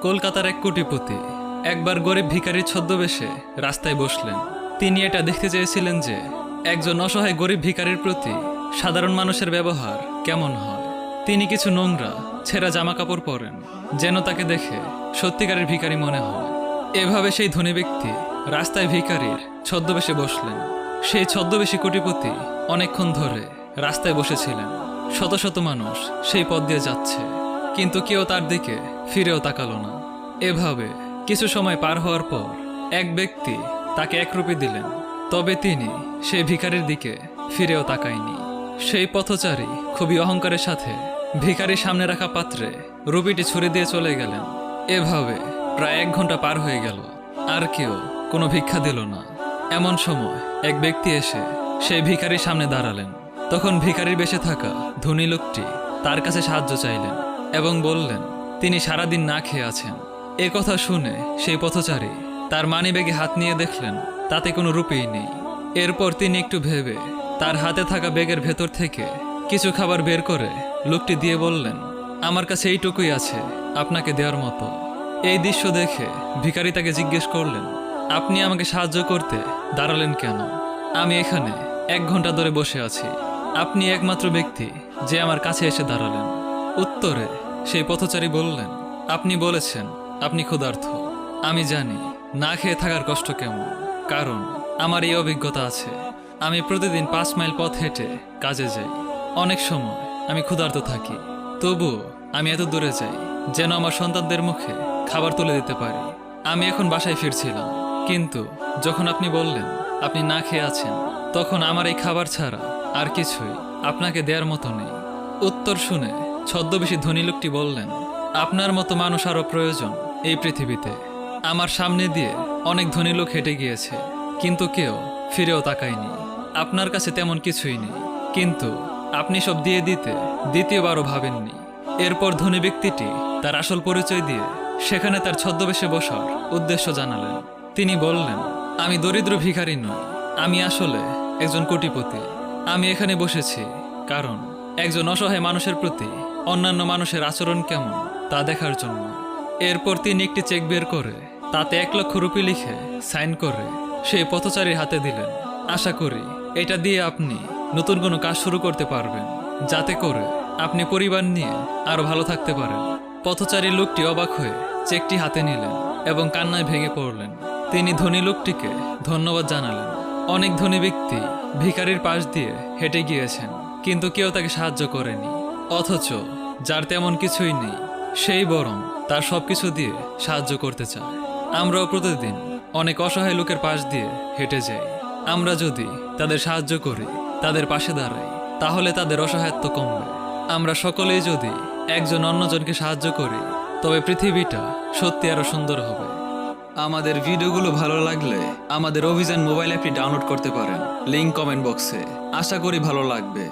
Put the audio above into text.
কলকাতার এক কোটিপতি একবার গরিব ভিখারির ছদ্মবেশে রাস্তায় বসলেন। তিনি এটা দেখতে চেয়েছিলেন যে একজন অসহায় গরিব ভিখারির প্রতি সাধারণ মানুষের ব্যবহার কেমন হয়। তিনি কিছু নোংরা ছেঁড়া জামা কাপড় পরেন, যেন তাকে দেখে সত্যিকারের ভিখারি মনে হয়। এভাবে সেই ধনী ব্যক্তি রাস্তায় ভিখারির ছদ্মবেশে বসলেন। সেই ছদ্মবেশী কোটিপতি অনেকক্ষণ ধরে রাস্তায় বসেছিলেন। শত শত মানুষ সেই পথ দিয়ে যাচ্ছে, কিন্তু কেউ তার দিকে ফিরেও তাকালো না। এভাবে কিছু সময় পার হওয়ার পর এক ব্যক্তি তাকে 1 রুপি দিলেন, তবে তিনি সেই ভিখারির দিকে ফিরেও তাকায়নি। সেই পথচারী খুবই অহংকারের সাথে ভিখারির সামনে রাখা পাত্রে রুপিটি ছুঁড়ে দিয়ে চলে গেলেন। এভাবে প্রায় 1 ঘন্টা পার হয়ে গেল, আর কেউ কোনো ভিক্ষা দিল না। এমন সময় এক ব্যক্তি এসে সেই ভিখারির সামনে দাঁড়ালেন। তখন ভিখারির বেশে থাকা ধনী লোকটি তার কাছে সাহায্য চাইলেন এবং বললেন তিনি সারাদিন না খেয়ে আছেন। এ কথা শুনে সেই পথচারী তার মানিব্যাগে হাত নিয়ে দেখলেন তাতে কোনো রুপিই নেই। এরপর তিনি একটু ভেবে তার হাতে থাকা ব্যাগের ভেতর থেকে কিছু খাবার বের করে লোকটি দিয়ে বললেন, আমার কাছে এইটুকুই আছে আপনাকে দেওয়ার মতো। এই দৃশ্য দেখে ভিখারি তাকে জিজ্ঞেস করলেন, আপনি আমাকে সাহায্য করতে দাঁড়ালেন কেন? আমি এখানে 1 ঘন্টা ধরে বসে আছি। আপনি একমাত্র ব্যক্তি যে আমার কাছে এসে দাঁড়ালেন। উত্তরে সেই পথচারী বললেন, আপনি বলেছেন আপনি ক্ষুধার্ত। আমি জানি না খেয়ে থাকার কষ্ট কেমন, কারণ আমার এই অভিজ্ঞতা আছে। আমি প্রতিদিন 5 মাইল পথ হেঁটে কাজে যাই। অনেক সময় আমি ক্ষুধার্ত থাকি, তবুও আমি এত দূরে যাই যেন আমার সন্তানদের মুখে খাবার তুলে দিতে পারি। আমি এখন বাসায় ফিরছিলাম, কিন্তু যখন আপনি বললেন আপনি না খেয়ে আছেন, তখন আমার এই খাবার ছাড়া আর কিছুই আপনাকে দেওয়ার মতো নেই। উত্তর শুনে ছদ্মবেশী ধনী লোকটি বললেন, আপনার মতো মানুষ আরও প্রয়োজন এই পৃথিবীতে। আমার সামনে দিয়ে অনেক ধনী লোক হেঁটে গিয়েছে, কিন্তু কেউ ফিরেও তাকায়নি। আপনার কাছে তেমন কিছুই নেই, কিন্তু আপনি সব দিয়ে দিতে দ্বিতীয়বারও ভাবেননি। এরপর ধনী ব্যক্তিটি তার আসল পরিচয় দিয়ে সেখানে তার ছদ্মবেশে বসার উদ্দেশ্য জানালেন। তিনি বললেন, আমি দরিদ্র ভিখারি নই, আমি আসলে একজন কোটিপতি। আমি এখানে বসেছি কারণ একজন অসহায় মানুষের প্রতি অন্যান্য মানুষের আচরণ কেমন তা দেখার জন্য। এরপর তিনি একটি চেক বের করে তাতে 1 লক্ষ রুপি লিখে সাইন করে সেই পথচারীর হাতে দিলেন। আশা করি এটা দিয়ে আপনি নতুন কোনো কাজ শুরু করতে পারবেন, যাতে করে আপনি পরিবার নিয়ে আরো ভালো থাকতে পারেন। পথচারী লোকটি অবাক হয়ে চেকটি হাতে নিলেন এবং কান্নায় ভেঙে পড়লেন। তিনি ধনী লোকটিকে ধন্যবাদ জানালেন। অনেক ধনী ব্যক্তি ভিখারির পাশ দিয়ে হেঁটে গিয়েছেন, কিন্তু কেউ তাকে সাহায্য করেনি। অথচ যার তেমন কিছুই নেই, সেই বরং তার সবকিছু দিয়ে সাহায্য করতে চায়। আমরাও প্রতিদিন অনেক অসহায় লোকের পাশ দিয়ে হেঁটে যাই। আমরা যদি তাদের সাহায্য করি, তাদের পাশে দাঁড়াই, তাহলে তাদের অসহায়ত্ব কমবে। আমরা সকলেই যদি একজন অন্যজনকে সাহায্য করি, তবে পৃথিবীটা সত্যি আরো সুন্দর হবে। আমাদের ভিডিওগুলো ভালো লাগলে আমাদের অভিযান মোবাইল অ্যাপটি ডাউনলোড করতে পারেন, লিংক কমেন্ট বক্সে। আশা করি ভালো লাগবে।